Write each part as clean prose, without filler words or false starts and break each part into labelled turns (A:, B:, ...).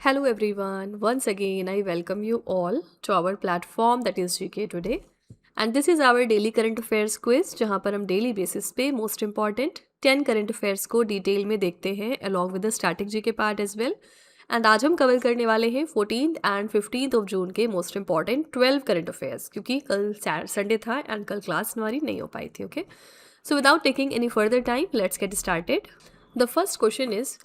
A: Hello everyone, once again I welcome you all to our platform that is GK Today. And this is our daily current affairs quiz जहाँ पर हम daily basis पे most important 10 current affairs को detail में देखते हैं along with the static GK part as well. And आज हम कवर करने वाले हैं 14th and 15th of June के मोस्ट इंपॉर्टेंट 12 करंट अफेयर्स, क्योंकि कल संडे था एंड कल क्लास हमारी नहीं हो पाई थी. Okay, so without taking any further time let's get started. The first question is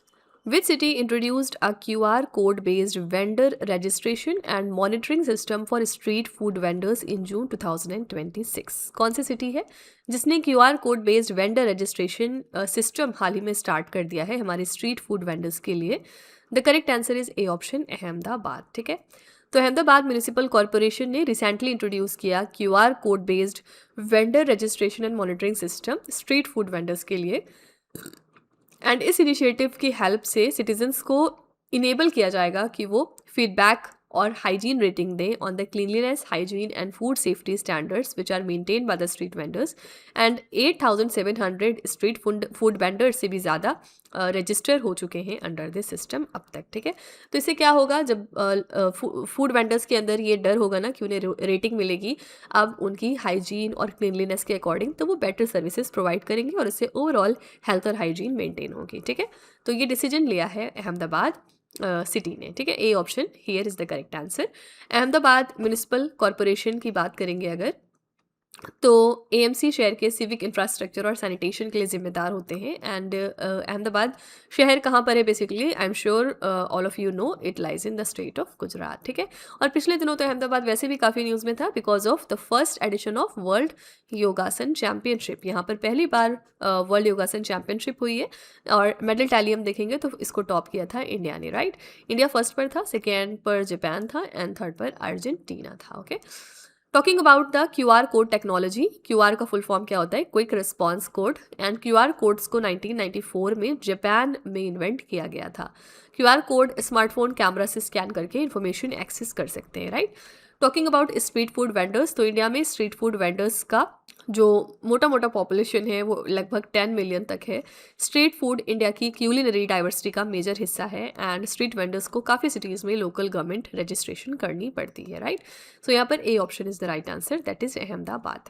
A: Which city introduced a QR code based vendor registration and monitoring system for street food vendors in June 2026? कौन सी city है जिसने QR code based vendor registration system हाल ही में start कर दिया है हमारे स्ट्रीट फूड वेंडर्स के लिए? The correct answer is A option, Ahmedabad. ठीक है, तो अहमदाबाद म्यूनिसिपल कॉरपोरेशन ने रिसेंटली इंट्रोड्यूस किया QR code based vendor registration and monitoring system street food vendors के लिए. एंड इस इनिशिएटिव की हेल्प से सिटीजन्स को इनेबल किया जाएगा कि वो फीडबैक और हाइजीन रेटिंग दें on the cleanliness, hygiene and food safety standards which are maintain by the street vendors. And 8,700 street food vendors से भी ज़्यादा रजिस्टर हो चुके हैं अंडर दिस सिस्टम अब तक. ठीक है, तो इससे क्या होगा, जब फूड वेंडर्स के अंदर ये डर होगा ना कि उन्हें रेटिंग मिलेगी अब उनकी हाइजीन और क्लीनलीनेस के अकॉर्डिंग, तो वो बेटर सर्विसेज प्रोवाइड करेंगे और इससे ओवरऑल हेल्थ और हाइजीन मेंटेन होगी. ठीक है, तो ये डिसीजन लिया है अहमदाबाद सिटी ने. ठीक है, A option here is the correct answer. Ahmedabad municipal corporation की बात करेंगे अगर, तो एएमसी शहर के सिविक इंफ्रास्ट्रक्चर और सैनिटेशन के लिए जिम्मेदार होते हैं. एंड अहमदाबाद शहर कहाँ पर है basically, I am sure all of you know it lies in the state of Gujarat. ठीक है, और पिछले दिनों तो अहमदाबाद वैसे भी काफ़ी न्यूज़ में था because of the first edition of world योगासन चैम्पियनशिप. यहाँ पर पहली बार वर्ल्ड योगासन चैम्पियनशिप हुई है और मेडल टैली हम देखेंगे तो इसको टॉप किया था इंडिया ने. राइट, इंडिया फर्स्ट पर था, सेकेंड पर जापान था एंड थर्ड पर अर्जेंटीना था. Okay, talking about the QR code technology. QR का फुल फॉर्म क्या होता है? Quick response code. And QR codes को 1994 में जापान में इन्वेंट किया गया था. QR कोड स्मार्टफोन कैमरा से स्कैन करके इंफॉर्मेशन एक्सेस कर सकते हैं. Right, talking about street food vendors, तो इंडिया में स्ट्रीट फूड वेंडर्स का जो मोटा मोटा पॉपुलेशन है वो लगभग 10 मिलियन तक है. स्ट्रीट फूड इंडिया की क्यूलिनरी डाइवर्सिटी का मेजर हिस्सा है एंड स्ट्रीट वेंडर्स को काफ़ी सिटीज़ में लोकल गवर्नमेंट रजिस्ट्रेशन करनी पड़ती है. राइट, सो यहाँ पर A option is the right answer, that is Ahmedabad.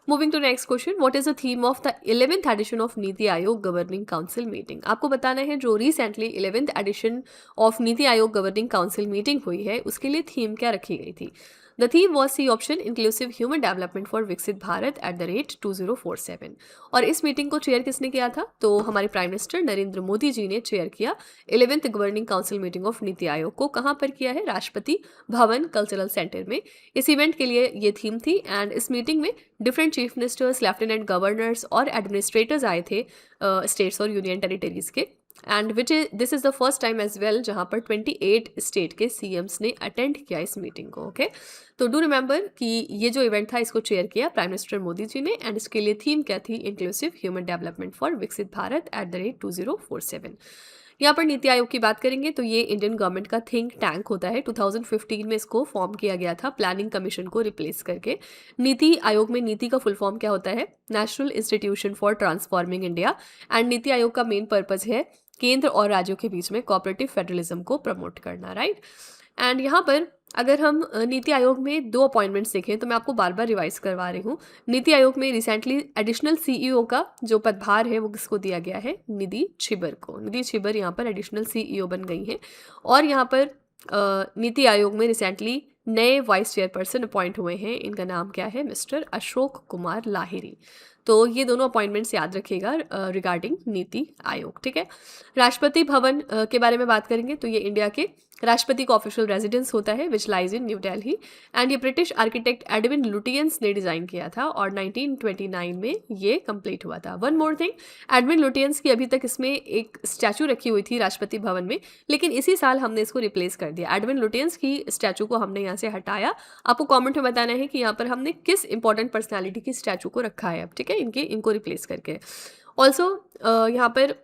A: Moving to next question, what is the theme of the 11th edition of NITI Aayog governing council meeting? आपको बताना है जो recently 11th edition of NITI Aayog governing council meeting हुई है उसके लिए theme क्या रखी गई थी? The theme was C option, inclusive human development for Viksit Bharat @2047. और इस मीटिंग को चेयर किसने किया था? तो हमारे प्राइम मिनिस्टर नरेंद्र मोदी जी ने चेयर किया 11th governing council meeting of NITI आयोग को. कहाँ पर किया है? राष्ट्रपति भवन कल्चरल सेंटर में. इस इवेंट के लिए ये थीम थी एंड इस मीटिंग में different chief ministers, lieutenant governors और एडमिनिस्ट्रेटर्स आए थे स्टेट्स और यूनियन टेरिटरीज के. And this is the first time as well जहाँ पर 28 स्टेट के CMs ने अटेंड किया इस मीटिंग को. ओके, तो डू रिमेंबर कि ये जो इवेंट था इसको चेयर किया प्राइम मिनिस्टर मोदी जी ने एंड इसके लिए थीम क्या थी? Inclusive human development for Viksit Bharat @2047. यहाँ पर नीति आयोग की बात करेंगे तो ये इंडियन गवर्नमेंट का थिंक टैंक होता है. 2015 में इसको फॉर्म किया गया था प्लानिंग कमीशन को रिप्लेस करके. नीति आयोग में नीति का फुल फॉर्म क्या होता है? National institution for transforming India. And NITI Aayog का मेन पर्पज है केंद्र और राज्यों के बीच में कोऑपरेटिव फेडरलिज्म को प्रमोट करना. राइट, एंड यहाँ पर अगर हम नीति आयोग में 2 अपॉइंटमेंट्स देखें तो मैं आपको बार बार रिवाइज करवा रही हूँ. नीति आयोग में रिसेंटली एडिशनल CEO का जो पदभार है वो किसको दिया गया है? निधि छिबर को. निधि छिबर यहाँ पर एडिशनल CEO बन गई हैं. और यहाँ पर नीति आयोग में रिसेंटली नए वाइस चेयरपर्सन अपॉइंट हुए हैं. इनका नाम क्या है? मिस्टर अशोक कुमार लाहिरी. तो ये दोनों अपॉइंटमेंट्स याद रखिएगा रिगार्डिंग नीति आयोग. ठीक है, राष्ट्रपति भवन के बारे में बात करेंगे तो ये इंडिया के राष्ट्रपति का ऑफिशियल रेजिडेंस होता है which lies in new Delhi. And ये ब्रिटिश आर्किटेक्ट एडविन लुटियंस ने डिज़ाइन किया था और 1929 में ये कंप्लीट हुआ था. One more thing, Edwin Lutyens की अभी तक इसमें एक स्टैचू रखी हुई थी राष्ट्रपति भवन में, लेकिन इसी साल हमने इसको रिप्लेस कर दिया. एडविन लुटियंस की स्टैचू को हमने यहाँ से हटाया. आपको कॉमेंट में बताना है कि यहाँ पर हमने किस इंपॉर्टेंट पर्सनैलिटी की स्टैचू को रखा है अब. ठीक है, इनको रिप्लेस करके. ऑल्सो यहाँ पर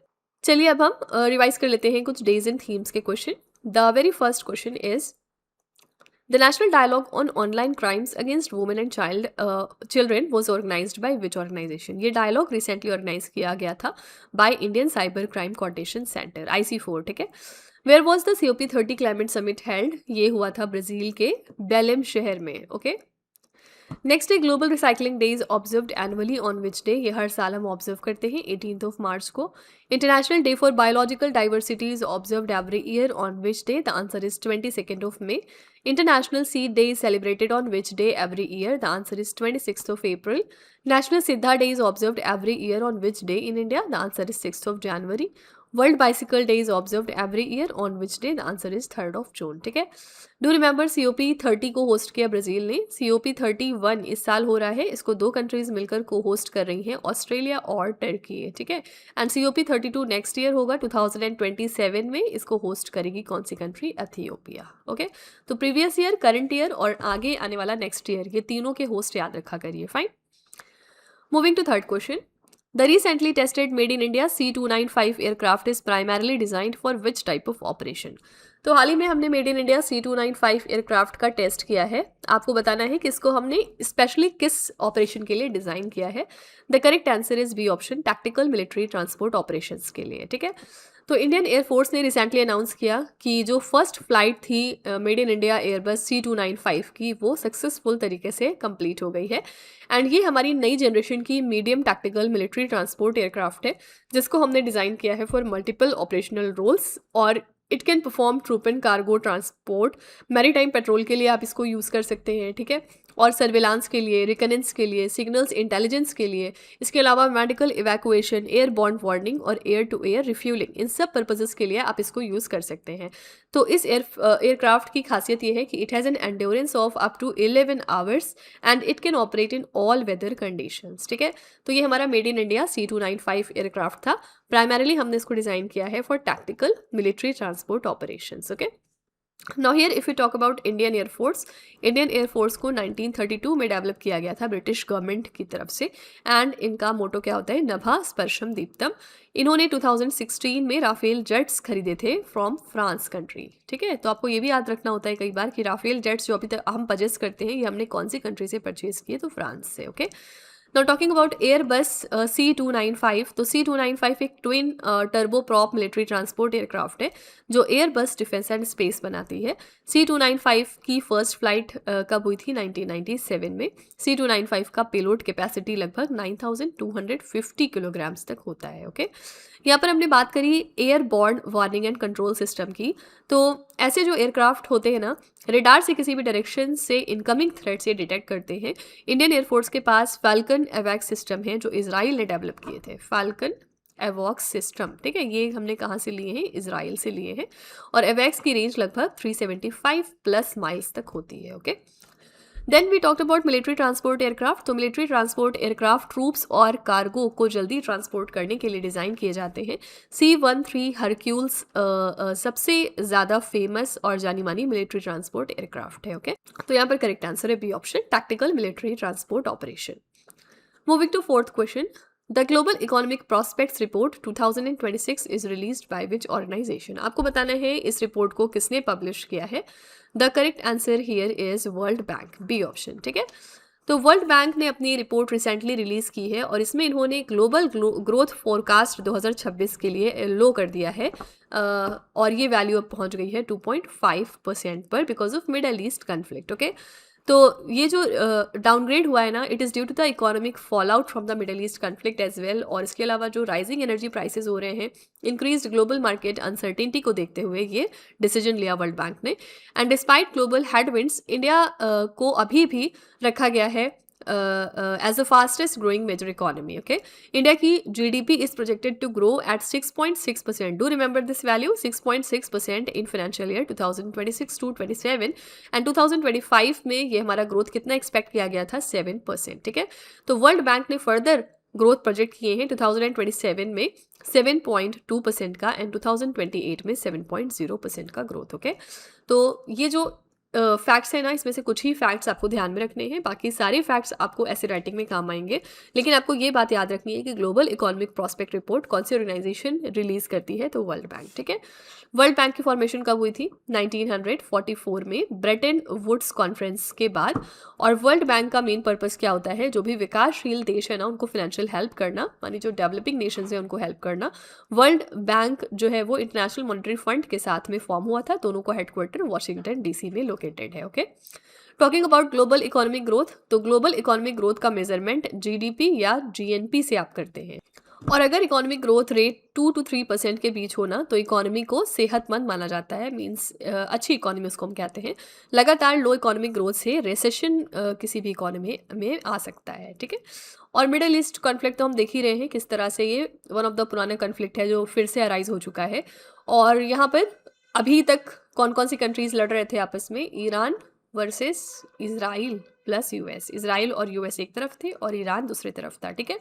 A: चलिए अब हम रिवाइज कर लेते हैं कुछ डेज एंड थीम्स के question. The very first question is the national dialogue on online crimes against women and children was organised by which organisation? ये डायलॉग रिसेंटली ऑर्गेनाइज किया गया था by Indian cyber crime coordination centre IC4, ठीक है। Where was the COP30 climate summit held? ये हुआ था Brazil के बेलेम शहर में, okay. Next day global recycling day is observed annually on which day? ये हर साल हम ऑब्जर्व करते हैं 18 मार्च को। International day for biological diversity is observed every year on which day? The answer is 22 May. International Seed Day is celebrated on which day every year? The answer is 26 April. National Siddha Day is observed every year on which day in India? The answer is 6 January. World bicycle day is observed every year on which day? The answer is 3 June, ठीक है। Do remember COP30 को host किया Brazil ने। COP31 इस साल हो रहा है, इसको 2 कंट्रीज मिलकर को होस्ट कर रही हैं, ऑस्ट्रेलिया और टर्की, ठीक है। एंड COP32 नेक्स्ट ईयर होगा 2027 में, इसको होस्ट करेगी कौन सी कंट्री? Ethiopia, okay. तो प्रीवियस ईयर, करंट ईयर और आगे आने वाला नेक्स्ट ईयर, ये तीनों के होस्ट याद रखा करिए, fine. Moving to third question, the recently tested made in India C295 aircraft is primarily designed for which type of operation? तो हाल ही में हमने made in India C295 aircraft का टेस्ट किया है। आपको बताना है कि इसको हमने स्पेशली किस ऑपरेशन के लिए डिज़ाइन किया है। The correct answer is B option, tactical military transport operations के लिए, ठीक है। तो इंडियन एयरफोर्स ने रिसेंटली अनाउंस किया कि जो फर्स्ट फ्लाइट थी made in India Airbus C295 की, वो सक्सेसफुल तरीके से कंप्लीट हो गई है। एंड ये हमारी नई जनरेशन की medium tactical military transport aircraft है, जिसको हमने डिज़ाइन किया है फॉर मल्टीपल ऑपरेशनल रोल्स, और it can perform troop and cargo transport. Maritime patrol के लिए आप इसको यूज़ कर सकते हैं, ठीक है, और सर्विलांस के लिए, रिकनेंस के लिए, सिग्नल्स इंटेलिजेंस के लिए, इसके अलावा medical evacuation, air born warning और एयर टू एयर रिफ्यूलिंग, इन सब पर्पजेस के लिए आप इसको यूज़ कर सकते हैं। तो इस एयरक्राफ्ट की खासियत ये है कि it has an endurance of up to 11 hours and it can operate in all weather conditions, ठीक है। तो ये हमारा made in India C295 aircraft था। प्राइमरीली हमने इसको डिज़ाइन किया है for tactical military transport operations, okay. Now here if you talk about Indian Air Force को 1932 में डेवलप किया गया था ब्रिटिश गवर्नमेंट की तरफ से, एंड इनका मोटो क्या होता है? नभा स्पर्शम दीप्तम। इन्होंने 2016 में राफेल जेट्स खरीदे थे फ्रॉम फ्रांस कंट्री, ठीक है। तो आपको ये भी याद रखना होता है कई बार कि राफेल जेट्स जो अभी तक हम परचेस करते हैं, ये हमने कौन सी कंट्री से परचेज किए? तो फ्रांस से, okay. Now talking about Airbus C295, तो C295 एक twin turbo prop military transport aircraft है जो एयरबस डिफेंस एंड स्पेस बनाती है। C295 की फर्स्ट फ्लाइट कब हुई थी? 1997 में। C295 का पेलोड कैपेसिटी लगभग 9250 किलोग्राम्स तक होता है, ओके। यहाँ पर हमने बात करी airborne warning and control system की। तो ऐसे जो एयरक्राफ्ट होते हैं ना, रेडार से किसी भी डायरेक्शन से इनकमिंग थ्रेट से डिटेक्ट करते हैं। इंडियन एयरफोर्स के पास फाल्कन एवैक्स सिस्टम है जो इजराइल ने डेवलप किए थे। फाल्कन एवॉक्स सिस्टम, ठीक है, ये हमने कहाँ से लिए हैं? इजराइल से लिए हैं। और एवैक्स की रेंज लगभग 375+ माइल्स तक होती है, okay. Then we talked about military transport aircraft. तो मिलिट्री ट्रांसपोर्ट एयरक्राफ्ट ट्रूप्स और कार्गो को जल्दी ट्रांसपोर्ट करने के लिए डिज़ाइन किए जाते हैं। C-13 हरक्यूल्स सबसे ज़्यादा फेमस और जानी मानी मिलिट्री ट्रांसपोर्ट एयरक्राफ्ट है, ओके। तो यहाँ पर करेक्ट आंसर है B option, tactical military transport operation. Moving to fourth question, the global economic prospects report 2026 is released by which organization? आपको बताना है इस रिपोर्ट को किसने पब्लिश किया है। The correct answer here is World Bank, B option, ठीक है। तो वर्ल्ड बैंक ने अपनी रिपोर्ट रिसेंटली रिलीज की है और इसमें इन्होंने ग्लोबल ग्रोथ फोरकास्ट 2026 के लिए लो कर दिया है, और ये वैल्यू अब पहुंच गई है 2.5% पर because of Middle East conflict, okay. तो ये जो डाउनग्रेड हुआ है ना, it is due to the economic fall out from the Middle East conflict as well, और इसके अलावा जो राइजिंग एनर्जी प्राइसेस हो रहे हैं, इंक्रीज ग्लोबल मार्केट अनसर्टेनिटी को देखते हुए ये डिसीजन लिया वर्ल्ड बैंक ने। And despite global headwinds, India को अभी भी रखा गया है as the fastest growing major economy, okay. India की GDP is projected to grow at 6.6%। Do remember this value, 6.6% in financial year 2026-27, and 2025 में ये हमारा ग्रोथ कितना एक्सपेक्ट किया गया था? 7%, ठीक है। तो वर्ल्ड बैंक ने फर्दर ग्रोथ प्रोजेक्ट किए हैं 2027 में 7.2% का एंड 2028 में 7.0% का ग्रोथ, ओके। तो ये जो फैक्ट्स हैं ना, इसमें से कुछ ही फैक्ट्स आपको ध्यान में रखने हैं, बाकी सारे फैक्ट्स आपको ऐसे राइटिंग में काम आएंगे। लेकिन आपको ये बात याद रखनी है कि ग्लोबल इकोनॉमिक प्रॉस्पेक्ट रिपोर्ट कौन सी ऑर्गेनाइजेशन रिलीज करती है, तो वर्ल्ड बैंक। ठीक है, वर्ल्ड बैंक की फॉर्मेशन कब हुई थी? 1944 में, ब्रेटन वुड्स कॉन्फ्रेंस के बाद। और वर्ल्ड बैंक का मेन पर्पस क्या होता है? जो भी विकासशील देश है ना, उनको फाइनेंशियल हेल्प करना, मानी जो डेवलपिंग नेशंस है उनको हेल्प करना। वर्ल्ड बैंक जो है वो इंटरनेशनल मॉनेटरी फंड के साथ में फॉर्म हुआ था, दोनों का हेडक्वार्टर वॉशिंगटन डीसी में लोकेटेड है। Okay, talking about global economic growth, तो ग्लोबल इकोनॉमिक ग्रोथ का मेजरमेंट जीडीपी या जीएनपी से आप करते हैं। और अगर इकोनॉमिक ग्रोथ रेट 2 to 3% के बीच होना तो इकोनॉमी को सेहतमंद माना जाता है, मींस अच्छी इकोनॉमी उसको हम कहते हैं। लगातार लो इकोनॉमिक ग्रोथ से रिसेशन किसी भी इकोनॉमी में आ सकता है। ठीक है, और मिडल ईस्ट कॉन्फ्लिक्ट तो हम देख ही रहे हैं किस तरह से ये वन ऑफ द पुराने कॉन्फ्लिक्ट है जो फिर से अराइज हो चुका है। और यहाँ पर अभी तक कौन कौन सी कंट्रीज लड़ रहे थे आपस में? Iran versus Israel plus US. Israel और यूएस एक तरफ थे और ईरान दूसरी तरफ था। ठीक है,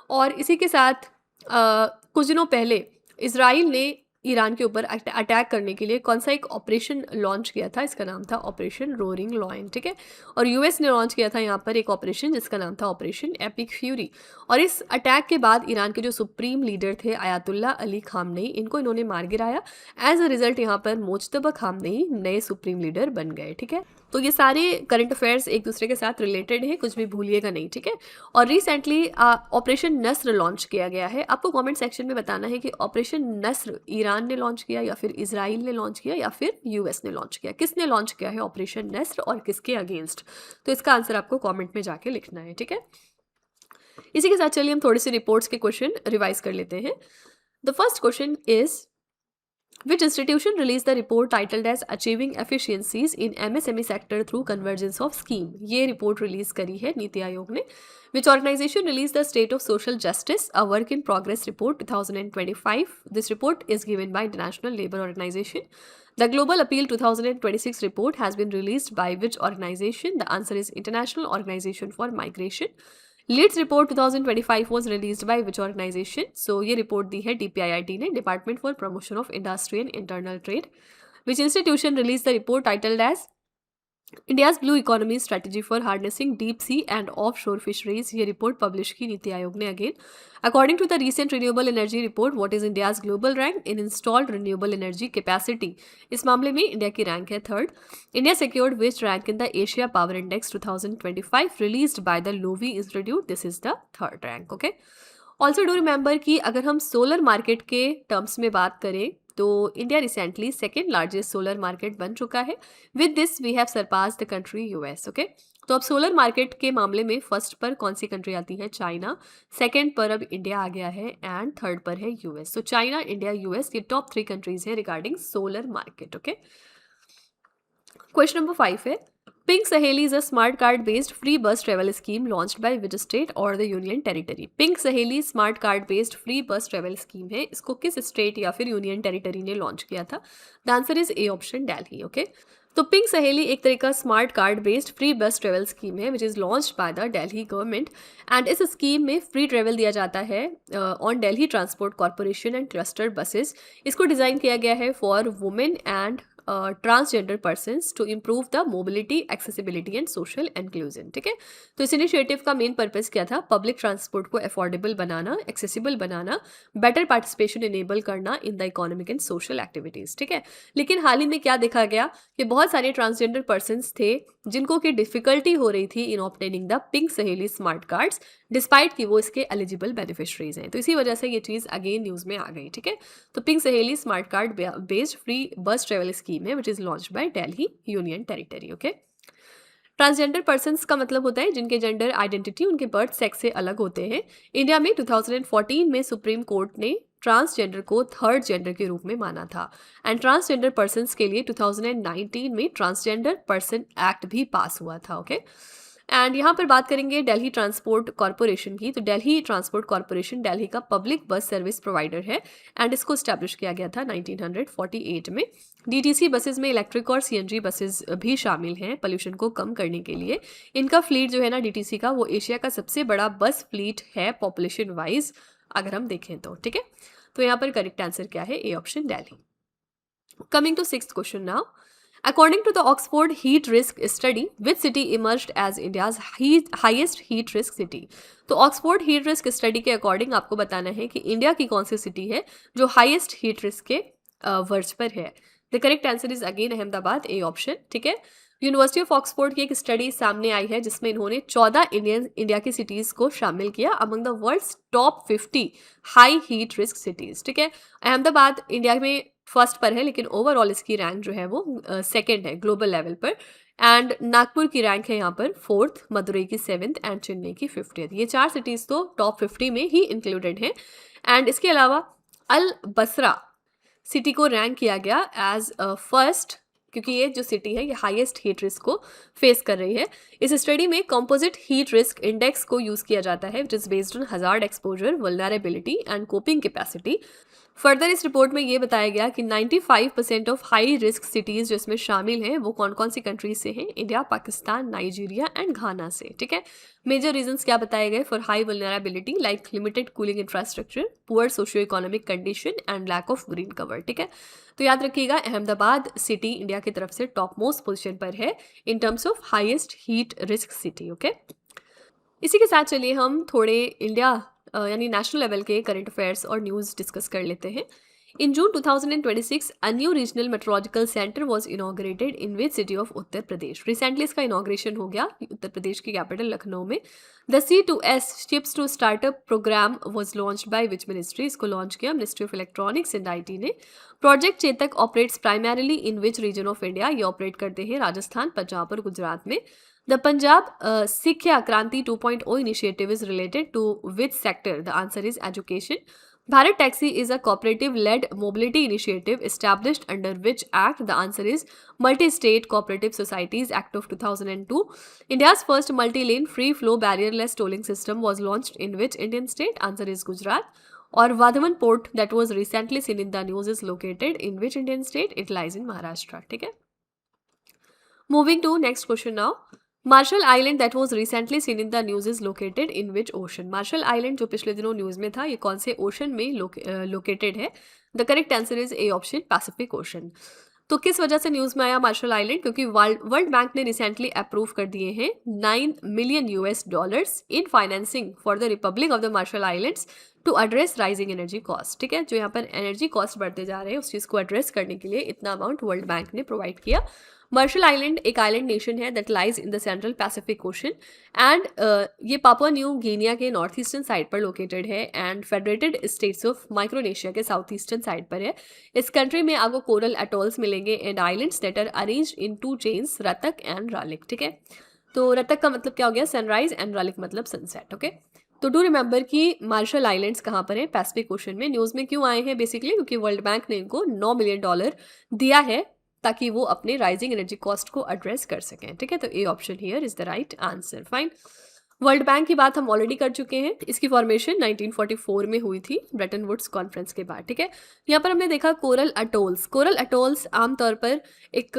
A: और इसी के साथ कुछ दिनों पहले इजराइल ने ईरान के ऊपर अटैक करने के लिए कौन सा एक ऑपरेशन लॉन्च किया था? इसका नाम था ऑपरेशन रोरिंग लॉयन। ठीक है, और यूएस ने लॉन्च किया था यहाँ पर एक ऑपरेशन जिसका नाम था ऑपरेशन एपिक फ्यूरी। और इस अटैक के बाद ईरान के जो सुप्रीम लीडर थे आयतुल्ला अली खामनेई, इनको इन्होंने मार गिराया। एज अ रिजल्ट यहाँ पर मुज्तबा खामनेई नए सुप्रीम लीडर बन गए। ठीक है, तो ये सारे करंट अफेयर्स एक दूसरे के साथ रिलेटेड है, कुछ भी भूलिएगा नहीं। ठीक है, और रिसेंटली ऑपरेशन नस्र लॉन्च किया गया है। आपको कमेंट सेक्शन में बताना है कि ऑपरेशन नस्र ईरान ने लॉन्च किया या फिर इजराइल ने लॉन्च किया या फिर यूएस ने लॉन्च किया। किसने लॉन्च किया है ऑपरेशन नस्र और किसके अगेंस्ट? तो इसका आंसर आपको कमेंट में जाके लिखना है। ठीक है, इसी के साथ चलिए हम थोड़ी सी रिपोर्ट्स के क्वेश्चन रिवाइज कर लेते हैं। The first question is Which institution released the report titled as Achieving Efficiencies in MSME Sector Through Convergence of Scheme? ये रिपोर्ट रिलीज करी है नीति आयोग ने। Which organization released the State of Social Justice, a Work in Progress report 2025? This report is given by International Labour Organization. The Global Appeal 2026 report has been released by which organization? The answer is International Organization for Migration. LEADS report 2025 was released by which organization? So ये report दी है DPIIT ने, department for promotion of industry and internal trade. Which institution released the report titled as India's Blue Economy Strategy for Harnessing Deep Sea and Offshore Fisheries? ये report publish की नीति आयोग ने again. According to the recent renewable energy report, what is India's global rank in installed renewable energy capacity? इस मामले में India की rank है third. India secured which rank in the Asia Power Index 2025 released by the Lowy Institute? This is the third rank. Okay. Also do remember कि अगर हम solar market के terms में बात करें तो India recently second largest solar market बन चुका है। With this we have surpass the country US. Okay, तो अब सोलर मार्केट के मामले में फर्स्ट पर कौन सी कंट्री आती है? चाइना। सेकेंड पर अब इंडिया आ गया है एंड थर्ड पर है यूएस। तो चाइना, इंडिया, यूएस, ये टॉप 3 कंट्रीज है regarding solar market. Okay, question number 5 है Pink Saheli is a smart card based free bus travel scheme launched by which state or the union territory? Pink Saheli smart card based free bus travel scheme है, इसको किस state या फिर union territory ने launch किया था? The answer is A option, Delhi. Okay, तो pink Saheli एक तरह का smart card based free bus travel scheme है which is launched by the Delhi government. And इस स्कीम में फ्री ट्रेवल दिया जाता है on Delhi transport corporation and cluster buses. इसको डिज़ाइन किया गया है for women and transgender persons to improve the mobility, accessibility and social inclusion. ठीक है, तो इस इनिशिएटिव का मेन पर्पस क्या था? पब्लिक ट्रांसपोर्ट को अफोर्डेबल बनाना, एक्सेसिबल बनाना, बेटर पार्टिसिपेशन इनेबल करना in the economic and social activities. ठीक है, लेकिन हाल ही में क्या देखा गया कि बहुत सारे ट्रांसजेंडर पर्सनस थे जिनको की डिफिकल्टी हो रही थी इन ऑब्टेनिंग द पिंक सहेली स्मार्ट कार्ड्स, डिस्पाइट कि वो इसके एलिजिबल बेनिफिशरीज हैं। तो इसी वजह से ये चीज़ अगेन न्यूज़ में आ गई। ठीक है, तो पिंक सहेली smart card based free bus travel scheme है which is launched bye Delhi union territory. Okay, transgender persons का मतलब होता है जिनके जेंडर आइडेंटिटी उनके बर्थ सेक्स से अलग होते हैं। इंडिया में 2014 में सुप्रीम कोर्ट ने ट्रांसजेंडर को थर्ड जेंडर के रूप में माना था एंड ट्रांसजेंडर पर्सन्स के लिए 2019 में ट्रांसजेंडर पर्सन एक्ट भी पास हुआ था। ओके, एंड यहाँ पर बात करेंगे दिल्ली ट्रांसपोर्ट कॉरपोरेशन की। तो दिल्ली ट्रांसपोर्ट कॉरपोरेशन दिल्ली का पब्लिक बस सर्विस प्रोवाइडर है एंड इसको इस्टेब्लिश किया गया था 1948 में। डीटीसी बसेस में इलेक्ट्रिक और सीएनजी बसेस भी शामिल हैं पोल्यूशन को कम करने के लिए। इनका फ्लीट जो है ना डीटीसी का, वो एशिया का सबसे बड़ा बस फ्लीट है पॉपुलेशन वाइज अगर हम देखें तो। ठीक है, तो यहाँ पर करेक्ट आंसर क्या है? A option, Delhi. Coming to 6th question now. According to the Oxford Heat Risk Study, which city emerged as India's highest heat risk city? तो ऑक्सफोर्ड हीट रिस्क स्टडी के अकॉर्डिंग आपको बताना है कि इंडिया की कौन सी सिटी है जो हाईएस्ट हीट रिस्क के वर्ज पर है। The correct answer is again Ahmedabad, A option. ठीक है, यूनिवर्सिटी ऑफ ऑक्सफोर्ड की एक स्टडी सामने आई है जिसमें इन्होंने 14 इंडिया की सिटीज को शामिल किया among the world's top 50 high heat risk cities. ठीक है, अहमदाबाद इंडिया में फर्स्ट पर है, लेकिन ओवरऑल इसकी रैंक जो है वो सेकंड है ग्लोबल लेवल पर। एंड नागपुर की रैंक है यहाँ पर 4th, मदुरई की 7th एंड चेन्नई की 50th। ये 4 सिटीज तो टॉप 50 में ही इंक्लूडेड हैं। एंड इसके अलावा अल बसरा सिटी को रैंक किया गया एज फर्स्ट, क्योंकि ये जो सिटी है ये हाईएस्ट हीट रिस्क को फेस कर रही है। इस स्टडी में कंपोजिट हीट रिस्क इंडेक्स को यूज किया जाता है, which is based on hazard exposure, vulnerability and coping capacity. Further इस रिपोर्ट में ये बताया गया कि 95% ऑफ हाई रिस्क सिटीज जो इसमें शामिल हैं वो कौन कौन सी कंट्रीज से हैं? India, Pakistan, Nigeria and Ghana से। ठीक है, मेजर रीजंस क्या बताए गए for high vulnerability? Like limited cooling infrastructure, poor socio economic condition and lack of green cover. ठीक है, तो याद रखिएगा अहमदाबाद सिटी इंडिया की तरफ से टॉप मोस्ट पोजिशन पर है in terms of highest heat risk city. Okay, इसी के साथ चलिए हम थोड़े इंडिया यानी नेशनल लेवल के करंट अफेयर्स और न्यूज़ डिस्कस कर लेते हैं। In June 2026 a new regional meteorological centre was inaugurated in which city of Uttar Pradesh? Recently इसका इनॉग्रेशन हो गया उत्तर प्रदेश की कैपिटल लखनऊ में। The C2S chips to startup programme was launched by which ministry? इसको लॉन्च किया ministry of electronics and IT ने। Project Chetak operates primarily in which region of India? ये operate करते हैं राजस्थान, पंजाब और गुजरात में। The Punjab Sikhya Kranti 2.0 initiative is related to which sector? The answer is education. Bharat Taxi is a cooperative-led mobility initiative established under which act? The answer is Multi-State Cooperative Societies Act of 2002. India's first multi-lane free-flow barrier-less tolling system was launched in which Indian state? Answer is Gujarat. Or Vadhavan port that was recently seen in the news is located in which Indian state? It lies in Maharashtra. ठीक है, moving to next question now. Marshall Island that was recently seen in the news is located in which ocean? Marshall Island जो पिछले दिनों news में था ये कौन से ओशन में लोकेटेड है? The correct answer is A option, Pacific Ocean. तो किस वजह से न्यूज में आया मार्शल आइलैंड? क्योंकि वर्ल्ड बैंक ने रिसेंटली अप्रूव कर दिए हैं $9 million in financing for the Republic of the Marshall Islands to address rising energy cost. ठीक है, जो यहाँ पर एनर्जी कॉस्ट बढ़ते जा रहे हैं उस चीज़ को एड्रेस करने के लिए इतना अमाउंट वर्ल्ड बैंक ने प्रोवाइड किया। मार्शल आइलैंड एक आइलैंड नेशन है that lies in the central Pacific Ocean and ये पापुआ न्यू गिनिया के नॉर्थ ईस्टर्न साइड पर लोकेटेड है and Federated States of Micronesia के साउथ ईस्टर्न साइड पर है। इस कंट्री में आपको कोरल एटॉल्स मिलेंगे and islands that are arranged in 2 chains, Ratak and Ralik. ठीक है, तो रतक का मतलब क्या हो गया? सनराइज, एंड रालिक मतलब सनसेट। ओके, तो डू रिमेंबर कि मार्शल आइलैंड्स कहाँ पर है? पैसिफिक ओशन में। न्यूज़ में क्यों आए हैं? बेसिकली क्योंकि वर्ल्ड बैंक ने इनको $9 मिलियन दिया है ताकि वो अपने राइजिंग एनर्जी कॉस्ट को एड्रेस कर सकें। ठीक है, तो A option here is the right answer. Fine, world bank की बात हम ऑलरेडी कर चुके हैं। इसकी फॉर्मेशन 1944 में हुई थी ब्रेटन वुड्स कॉन्फ्रेंस के बाद। ठीक है, यहाँ पर हमने देखा कोरल अटोल्स। कोरल अटोल्स आमतौर पर एक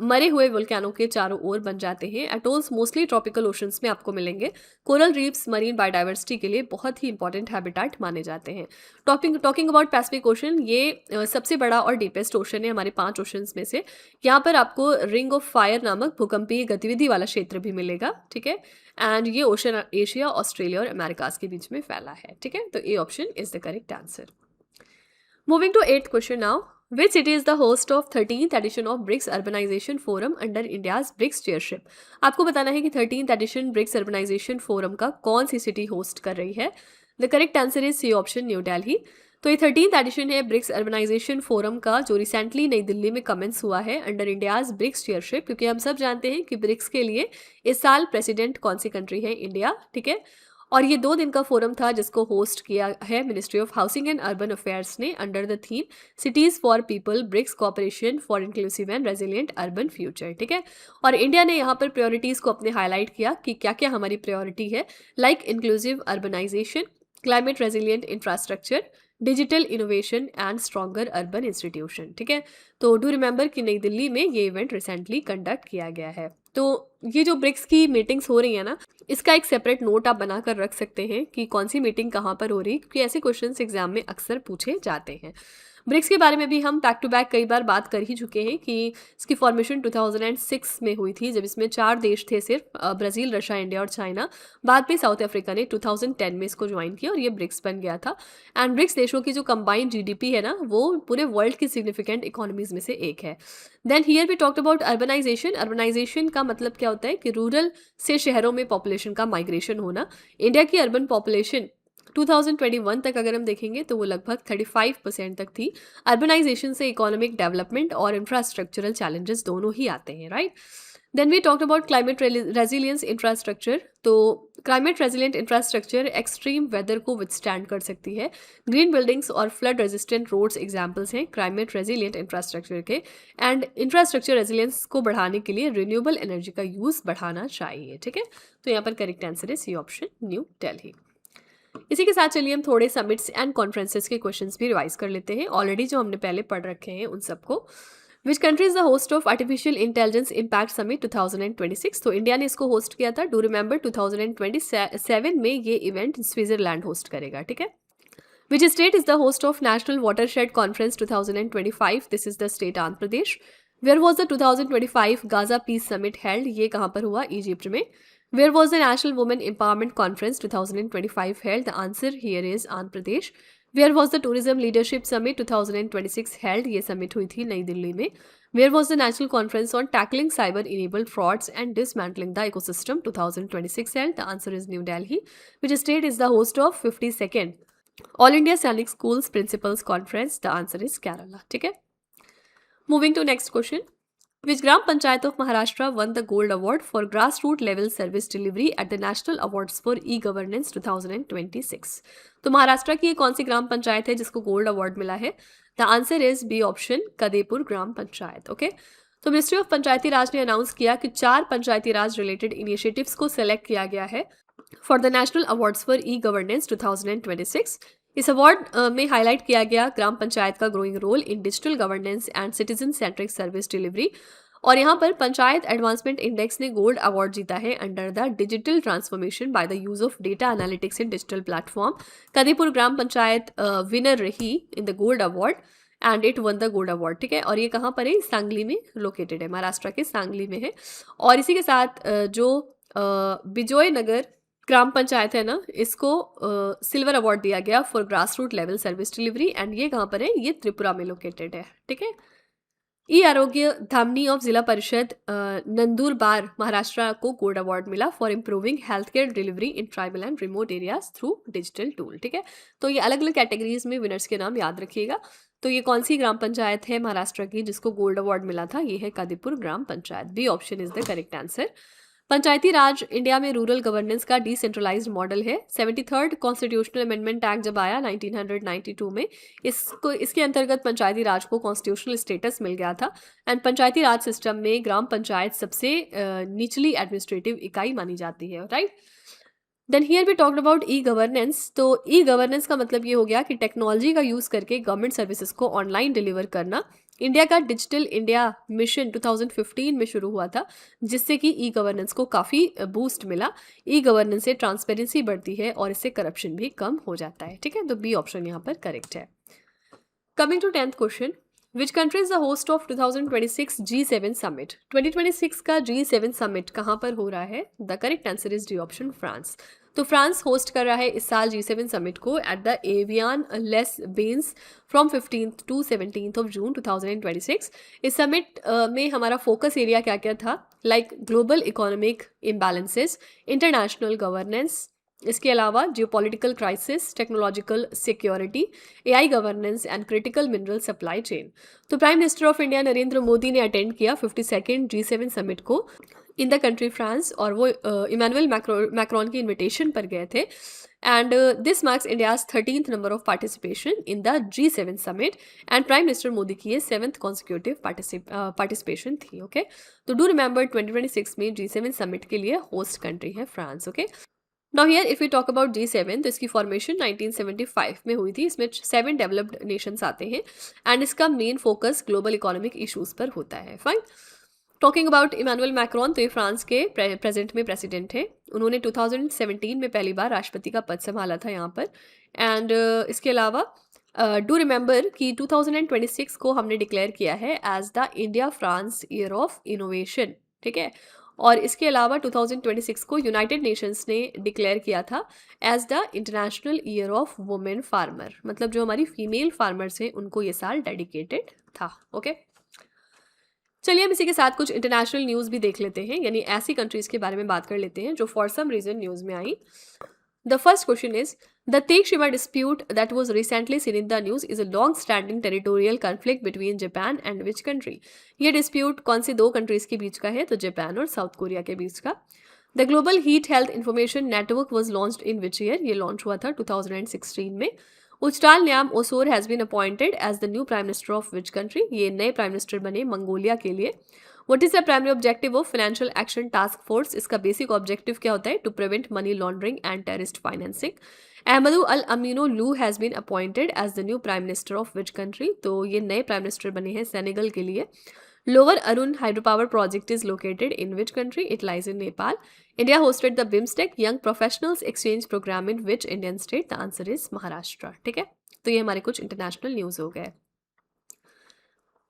A: मरे हुए वोल्केनो के चारों ओर बन जाते हैं। अटोल्स मोस्टली ट्रॉपिकल ओशंस में आपको मिलेंगे। कोरल रीफ्स मरीन बायोडाइवर्सिटी के लिए बहुत ही इंपॉर्टेंट हैबिटेट माने जाते हैं। टॉकिंग अबाउट पैसिफिक ओशन, ये सबसे बड़ा और डीपेस्ट ओशन है हमारे 5 ओशंस में से। यहाँ पर आपको रिंग ऑफ फायर नामक भूकंपीय गतिविधि वाला क्षेत्र भी मिलेगा। ठीक है, एंड ये ओशन एशिया, ऑस्ट्रेलिया और अमेरिकाज के बीच में फैला है। ठीक है, तो A option is the correct answer. Moving to 8th question now. Which city is the host of 13th edition of BRICS Urbanization Forum under India's BRICS chairship? आपको बताना है कि 13th edition BRICS Urbanization Forum का कौन सी city host कर रही है? The correct answer is C option, New Delhi. तो ये 13th एडिशन है ब्रिक्स अर्बनाइजेशन फोरम का जो रिसेंटली नई दिल्ली में कमेंस हुआ है अंडर इंडियाज ब्रिक्स चेयरशिप, क्योंकि हम सब जानते हैं कि ब्रिक्स के लिए इस साल प्रेसिडेंट कौन सी कंट्री है? इंडिया। ठीक है, और ये 2 दिन का फोरम था जिसको होस्ट किया है Ministry of Housing and Urban Affairs ने under the theme cities for people BRICS cooperation for inclusive and resilient urban future. ठीक है, और इंडिया ने यहाँ पर प्रायोरिटीज को अपने हाईलाइट किया कि क्या क्या हमारी प्रायोरिटी है, like inclusive urbanization, climate resilient infrastructure, digital innovation and stronger urban institution. ठीक है, तो डू रिमेंबर कि नई दिल्ली में ये इवेंट रिसेंटली कंडक्ट किया गया है। तो ये जो ब्रिक्स की मीटिंग्स हो रही है ना, इसका एक सेपरेट नोट आप बनाकर रख सकते हैं कि कौन सी मीटिंग कहाँ पर हो रही है, क्योंकि ऐसे क्वेश्चंस एग्जाम में अक्सर पूछे जाते हैं। ब्रिक्स के बारे में भी हम बैक टू बैक कई बार बात कर ही चुके हैं कि इसकी फॉर्मेशन 2006 में हुई थी, जब इसमें 4 देश थे सिर्फ, ब्राज़ील, रशिया, इंडिया और चाइना। बाद में साउथ अफ्रीका ने 2010 में इसको ज्वाइन किया और ये ब्रिक्स बन गया था। एंड ब्रिक्स देशों की जो कंबाइंड जीडीपी है ना, वो पूरे वर्ल्ड की सिग्निफिकेंट इकोनॉमीज में से एक है। Then here we talked about urbanization. Urbanization का मतलब क्या होता है कि रूरल से शहरों में पॉपुलेशन का माइग्रेशन होना। इंडिया की अर्बन पॉपुलेशन 2021 तक अगर हम देखेंगे तो वो लगभग 35% तक थी। अर्बनाइजेशन से इकोनॉमिक डेवलपमेंट और इंफ्रास्ट्रक्चरल चैलेंजेस दोनों ही आते हैं, right. Then we talked about climate resilience infrastructure. तो climate resilient infrastructure extreme weather को विथस्टैंड कर सकती है। ग्रीन बिल्डिंग्स और फ्लड रेजिस्टेंट रोड्स एग्जाम्पल्स हैं क्लाइमेट रेजिलियंट इंफ्रास्ट्रक्चर के। एंड इंफ्रास्ट्रक्चर रेजिलियंस को बढ़ाने के लिए रिन्यूएबल एनर्जी का यूज़ बढ़ाना चाहिए, ठीक है। तो यहाँ पर करेक्ट आंसर है सी ऑप्शन, न्यू दिल्ली। इसी के साथ चलिए हम थोड़े समिट्स एंड कॉन्फ्रेंसेस के क्वेश्चंस भी रिवाइज कर लेते हैं, ऑलरेडी जो हमने पहले पढ़ रखे हैं उन सबको। विच country is the host of artificial intelligence impact summit 2026? तो इंडिया ने इसको होस्ट किया था। डू रिमेंबर 2027 में ये इवेंट स्विट्जरलैंड होस्ट करेगा, ठीक है। Which state is the host of national watershed conference 2025? This is the state Andhra Pradesh. Where was the 2025 Gaza peace summit held? ये कहाँ पर हुआ? इजिप्ट में। Where was the National Women Empowerment Conference 2025 held? The answer here is Andhra Pradesh. Where was the Tourism Leadership Summit 2026 held? ये summit हुई थी नई दिल्ली में। Where was the National Conference on Tackling Cyber-Enabled Frauds and Dismantling the Ecosystem 2026 held? The answer is New Delhi. Which state is the host of 52nd All India Sainik Schools Principals Conference? The answer is Kerala. ठीक है। Moving to next question. Which Gram Panchayat of Maharashtra won the Gold Award for grassroots level service delivery at the National Awards for E-Governance 2026? तो महाराष्ट्र की कौन सी ग्राम पंचायत है जिसको gold award मिला है? The answer is B option, Kadepur ग्राम panchayat, okay. तो Ministry of Panchayati Raj ने अनाउंस किया कि 4 पंचायती राज रिलेटेड इनिशिएटिव्स को सेलेक्ट किया गया है for the national awards for e-governance 2026। इस अवार्ड में हाईलाइट किया गया ग्राम पंचायत का growing role in digital governance and citizen centric service delivery. और यहाँ पर पंचायत एडवांसमेंट इंडेक्स ने गोल्ड अवार्ड जीता है under the digital transformation by the use of data analytics in digital platform. Kadepur ग्राम पंचायत विनर रही in the gold award and it won the gold award, ठीक है। और ये कहाँ पर है? सांगली में लोकेटेड है, महाराष्ट्र के सांगली में है। और इसी के साथ जो बिजोय नगर ग्राम पंचायत है ना, इसको सिल्वर अवार्ड दिया गया for grass root level service delivery and ये कहाँ पर है? ये त्रिपुरा में लोकेटेड है, ठीक है। ई आरोग्य धामनी ऑफ जिला परिषद नंदुरबार महाराष्ट्र को गोल्ड अवार्ड मिला for improving health care delivery in tribal and remote areas through digital tool, ठीक है। तो ये अलग अलग कैटेगरीज में विनर्स के नाम याद रखिएगा। तो ये कौन सी ग्राम पंचायत है महाराष्ट्र की जिसको गोल्ड अवार्ड मिला था? ये है कदेपुर ग्राम panchayat. B option is the correct answer. Panchayati Raj India में रूरल गवर्नेंस का डिसेंट्रलाइज्ड मॉडल है। 73rd कॉन्स्टिट्यूशनल अमेंडमेंट एक्ट जब आया 1992 में, इसके अंतर्गत पंचायती राज को कॉन्स्टिट्यूशनल स्टेटस मिल गया था। एंड पंचायती राज सिस्टम में ग्राम पंचायत सबसे निचली एडमिनिस्ट्रेटिव इकाई मानी जाती है, right. Then here we talked about e governance. तो ई गवर्नेंस का मतलब ये हो गया कि टेक्नोलॉजी का यूज़ करके गवर्नमेंट सर्विसेज को ऑनलाइन डिलीवर करना। इंडिया का डिजिटल इंडिया मिशन 2015 में शुरू हुआ था, जिससे कि ई गवर्नेंस को काफ़ी बूस्ट मिला। ई गवर्नेंस से ट्रांसपेरेंसी बढ़ती है और इससे करप्शन भी कम हो जाता है, ठीक है। तो बी ऑप्शन यहाँ पर करेक्ट है। Coming to 10th question, which country is the host of 2026 G7 summit? 2026 का G7 समिट कहाँ पर हो रहा है? The correct answer is D option, France. तो फ्रांस होस्ट कर रहा है इस साल G7 समिट को at the Evian les Bains from 15th to 17th of June 2026। इस समिट में हमारा फोकस एरिया क्या क्या था? Like global economic imbalances, international governance, इसके अलावा geopolitical crisis, technological security, AI governance and critical mineral supply chain. तो Prime Minister of India Narendra Modi ने अटेंड किया 52nd G7 समिट को इन द कंट्री फ्रांस, और वो इमैनुअल मैक्रोन की invitation पर गए थे। And this marks India's 13th number of participation in the G7 summit and prime minister Modi की ये 7th कॉन्सिक्यूटिव पार्टिसिपेशन थी, ओके। तो डू रिमेंबर 2026 में G7 समिट के लिए होस्ट कंट्री है France, okay. Now here if we talk about G7, तो इसकी फॉर्मेशन 1975 में हुई थी। इसमें 7 डेवलप्ड नेशंस आते हैं एंड इसका main focus global economic issues पर होता है, fine. Talking about Emmanuel Macron, तो ये फ्रांस के प्रेजेंट में प्रेसिडेंट हैं। उन्होंने 2017 में पहली बार राष्ट्रपति का पद संभाला था यहाँ पर। एंड इसके अलावा डू रिमेंबर कि 2026 को हमने डिक्लेयर किया है as the India France year of innovation, ठीक है। और इसके अलावा 2026 को यूनाइटेड नेशंस ने डिक्लेयर किया था as the international year of women farmer, मतलब जो हमारी फीमेल फार्मर्स हैं उनको ये साल डेडिकेटेड था। ओके, चलिए हम इसी के साथ कुछ इंटरनेशनल न्यूज़ भी देख लेते हैं, यानी ऐसी कंट्रीज़ के बारे में बात कर लेते हैं जो फॉर सम रीज़न न्यूज़ में आई। The first question is, the Teik-Shima dispute that was recently seen in the news is a long-standing territorial conflict between Japan and which country? ये dispute कौन सी दो countries के बीच का है? तो जापान और south Korea के बीच का। The Global Heat Health Information Network was launched in which year? ये launch हुआ था 2016 में। Uchral Nyam Osor has been appointed as the new Prime Minister of which country? ये नए प्राइम मिनिस्टर बने मंगोलिया के लिए। What is the primary objective of Financial Action Task Force? इसका बेसिक ऑब्जेक्टिव क्या होता है? To prevent money laundering and terrorist financing. Ahmadou Al Aminou Lo has been appointed as the new Prime Minister of which country? तो ये नए prime minister बने हैं Senegal के लिए। Lower Arun hydropower project is located in which country? It lies in Nepal. India hosted the BIMSTEC young professionals exchange programme in which Indian state? The answer is Maharashtra, ठीक है। तो ये हमारे कुछ इंटरनेशनल न्यूज़ हो गए।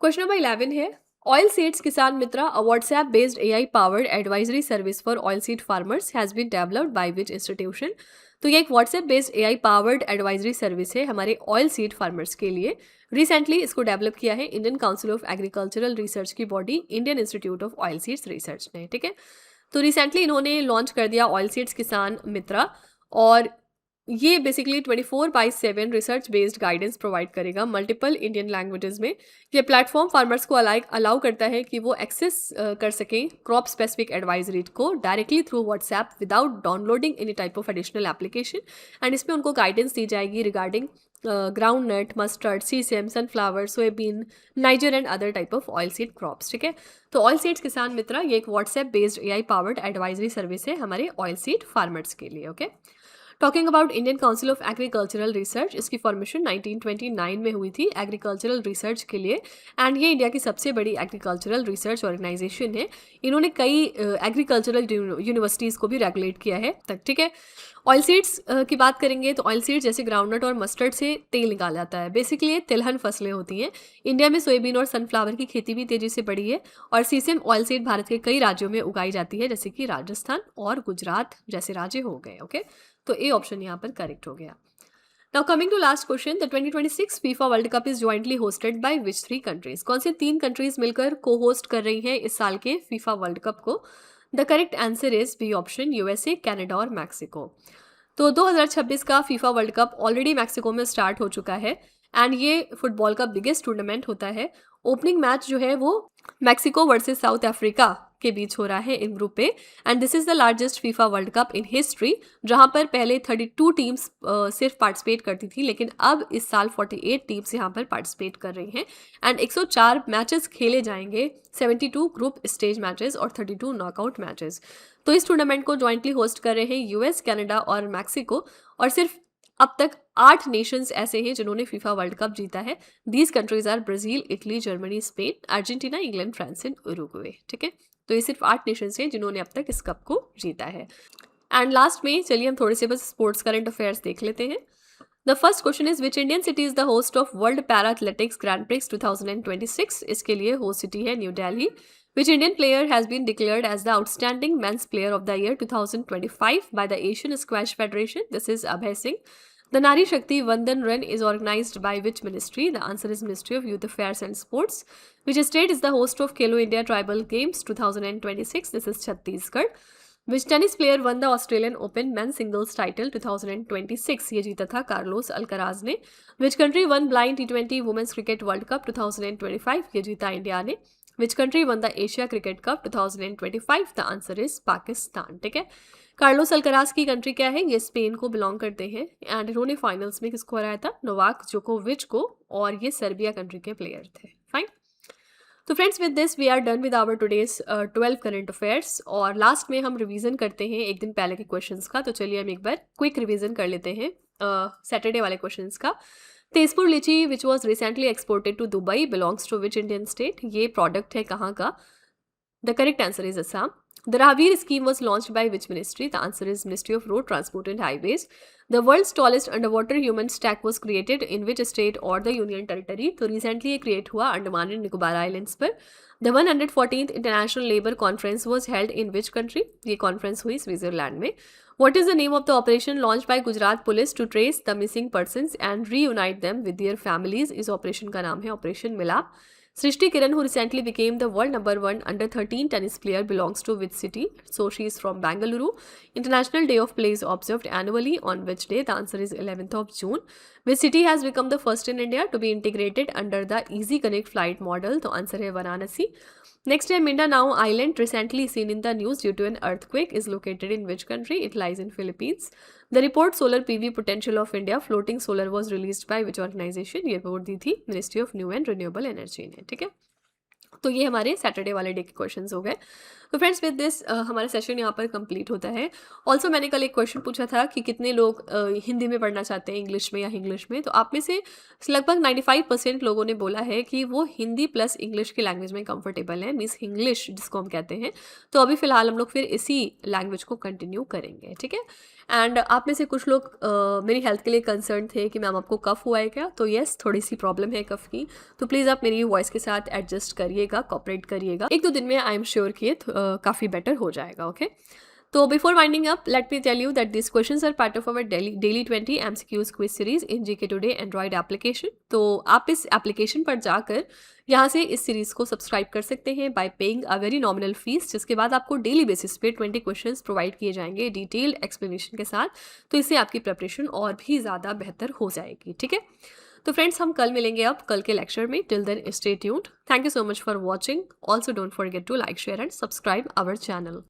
A: क्वेश्चन नंबर 11 है, oil seeds Kisan Mitra, a WhatsApp based AI powered advisory service for oil seed farmers has been developed by which institution? तो ये एक WhatsApp based AI powered advisory service है हमारे ऑयल सीड फार्मर्स के लिए। रिसेंटली इसको develop किया है Indian Council of Agricultural Research की body Indian Institute of Oil Seeds Research ने, ठीक है। तो रिसेंटली इन्होंने लॉन्च कर दिया ऑयल सीड्स किसान मित्रा, और ये basically 24/7 research based guidance provide करेगा मल्टीपल इंडियन लैंग्वेजेस में। ये प्लेटफॉर्म फार्मर्स को अलाउ करता है कि वो एक्सेस कर सकें क्रॉप स्पेसिफिक एडवाइजरी को directly through WhatsApp without downloading any type of additional application. And इसमें उनको गाइडेंस दी जाएगी regarding groundnut, mustard, sesame, sunflower, soybean, niger and other type of oil seed crops, ठीक है। तो ऑयल सीड्स किसान मित्रा ये एक WhatsApp based AI powered advisory service है हमारे ऑयल सीड फार्मर्स के लिए। Okay, talking about Indian Council of Agricultural Research, इसकी फॉर्मेशन 1929 में हुई थी एग्रीकल्चरल रिसर्च के लिए, एंड ये इंडिया की सबसे बड़ी एग्रीकल्चरल रिसर्च ऑर्गेनाइजेशन है। इन्होंने कई एग्रीकल्चरल यूनिवर्सिटीज़ को भी रेगुलेट किया है तक, ठीक है। ऑयल सीड्स की बात करेंगे तो ऑयल सीड्स जैसे ग्राउंडनट और मस्टर्ड से तेल निकाला जाता है। बेसिकली ये तिलहन फसलें होती हैं। इंडिया में सोयाबीन और सनफ्लावर की खेती भी तेज़ी से बढ़ी है, और सीसेम ऑयल सीड भारत के कई राज्यों में उगाई जाती है, जैसे कि राजस्थान और गुजरात जैसे राज्य हो गए। ओके, तो ए ऑप्शन यहाँ पर करेक्ट हो गया। Now coming to last question, the 2026 FIFA World Cup is jointly hosted by which 3 countries? कौन से 3 कंट्रीज मिलकर को होस्ट कर रही हैं इस साल के फीफा वर्ल्ड कप को? The correct answer is B option, USA, Canada और मैक्सिको। तो 2026 का FIFA World Cup already Mexico में स्टार्ट हो चुका है, एंड ये फुटबॉल का बिगेस्ट टूर्नामेंट होता है। ओपनिंग मैच जो है वो मैक्सिको वर्सेस साउथ अफ्रीका के बीच हो रहा है इन ग्रुप पे, and this is the largest FIFA World cup in history, जहां पर पहले 32 टीम्स सिर्फ पार्टिसिपेट करती थी, लेकिन अब इस साल 48 टीम्स यहां पर पार्टिसिपेट कर रही हैं, एंड 104 मैचेस खेले जाएंगे, 72 ग्रुप स्टेज मैचेस और 32 नॉकआउट मैचेस। तो इस टूर्नामेंट को ज्वाइंटली होस्ट कर रहे हैं US, कनाडा और मैक्सिको, और सिर्फ अब तक 8 नेशंस ऐसे हैं जिन्होंने फीफा वर्ल्ड कप जीता है। These countries are Brazil, Italy, Germany, Spain, Argentina, England, France and Uruguay, ठीक है। तो ये सिर्फ 8 नेशंस हैं जिन्होंने अब तक इस कप को जीता है। एंड लास्ट में चलिए हम थोड़े से बस स्पोर्ट्स करंट अफेयर्स देख लेते हैं। The first question is which Indian city is the host of world para athletics grand prix 2026? इसके लिए होस्ट सिटी है new Delhi. Which Indian player has been declared as the outstanding men's player of the year 2025 by the Asian Squash Federation? This is Abhay Singh. The Nari Shakti Vandan Run is organized by which ministry? The answer is Ministry of Youth Affairs and Sports. Which state is the host of Khelo India Tribal Games 2026? This is Chhattisgarh. Which tennis player won the Australian Open men's singles title 2026? ये जीता था Carlos Alcaraz ने। Which country won Blind T20 Women's Cricket World Cup 2025? ये जीता India ने। Which country won the Asia Cricket Cup 2025? The answer is Pakistan, ठीक है। Carlos Alcaraz की कंट्री क्या है? ये स्पेन को बिलोंग करते हैं, एंड इन्होंने फाइनल्स में किसको हराया था? नोवाक जोकोविच को, और ये सर्बिया कंट्री के प्लेयर थे। फाइन। तो friends, with this we are done with our today's 12 current affairs, और लास्ट में हम रिवीजन करते हैं एक दिन पहले के क्वेश्चंस का। तो चलिए हम एक बार क्विक रिवीजन कर लेते हैं सैटरडे वाले क्वेश्चंस का। Tezpur lychee which was recently exported to Dubai belongs to which Indian state? ये प्रोडक्ट है कहाँ का? The correct answer is Assam. The Rahavir scheme was launched by which ministry? The answer is Ministry of Road Transport and Highways. The world's tallest underwater human stack was created in which state or the union territory? तो recently ये create हुआ Andaman and Nicobar islands पर. The 114th International Labour Conference was held in which country? ये conference हुई Switzerland में. What is the name of the operation launched by Gujarat Police to trace the missing persons and reunite them with their families? इस operation का नाम है Operation मिलाप. Srishti Kiran, who recently became the world #1 under-13 tennis player, belongs to which city? So she is from Bengaluru. International Day of Play is observed annually on which day? The answer is 11th of June. Which city has become the first in India to be integrated under the Easy Connect flight model? The answer is Varanasi. Next है Mindanao Island, recently seen in the news due to an earthquake, is located in which country? It lies in Philippines. The report Solar PV Potential of India Floating Solar was released by which organization? ये report दी थी ministry of new and renewable energy ने. ठीक है, तो ये हमारे Saturday वाले day के क्वेश्चंस हो गए. तो फ्रेंड्स विद दिस हमारा सेशन यहाँ पर कंप्लीट होता है. ऑल्सो मैंने कल एक क्वेश्चन पूछा था कि कितने लोग हिंदी में पढ़ना चाहते हैं इंग्लिश में या इंग्लिश में. तो आप में से लगभग 95% लोगों ने बोला है कि वो हिंदी प्लस इंग्लिश की लैंग्वेज में कंफर्टेबल है, मीन्स इंग्लिश जिसको हम कहते हैं. तो अभी फ़िलहाल हम लोग फिर इसी लैंग्वेज को कंटिन्यू करेंगे. ठीक है, एंड आप में से कुछ लोग मेरी हेल्थ के लिए कंसर्न थे कि मैम आपको कफ़ हुआ है क्या. तो येस, थोड़ी सी प्रॉब्लम है कफ़ की, तो प्लीज़ आप मेरी वॉइस के साथ एडजस्ट करिएगा, कॉपरेट करिएगा. 1-2 दिन में आई एम श्योर कि ये काफ़ी बेटर हो जाएगा. ओके, तो before winding up let me tell you that this questions are part of our daily 20 MCQs quiz series in GK today Android application. तो आप इस एप्लीकेशन पर जाकर यहाँ से इस सीरीज़ को सब्सक्राइब कर सकते हैं bye paying a very nominal fees, जिसके बाद आपको डेली बेसिस पे 20 क्वेश्चंस प्रोवाइड किए जाएंगे डिटेल्ड एक्सप्लेनेशन के साथ. तो इससे आपकी प्रिपरेशन और भी ज़्यादा बेहतर हो जाएगी. ठीक है, तो फ्रेंड्स हम कल मिलेंगे अब कल के लेक्चर में. Till then stay tuned. Thank you so much for watching. Also don't forget to like, share and subscribe our channel.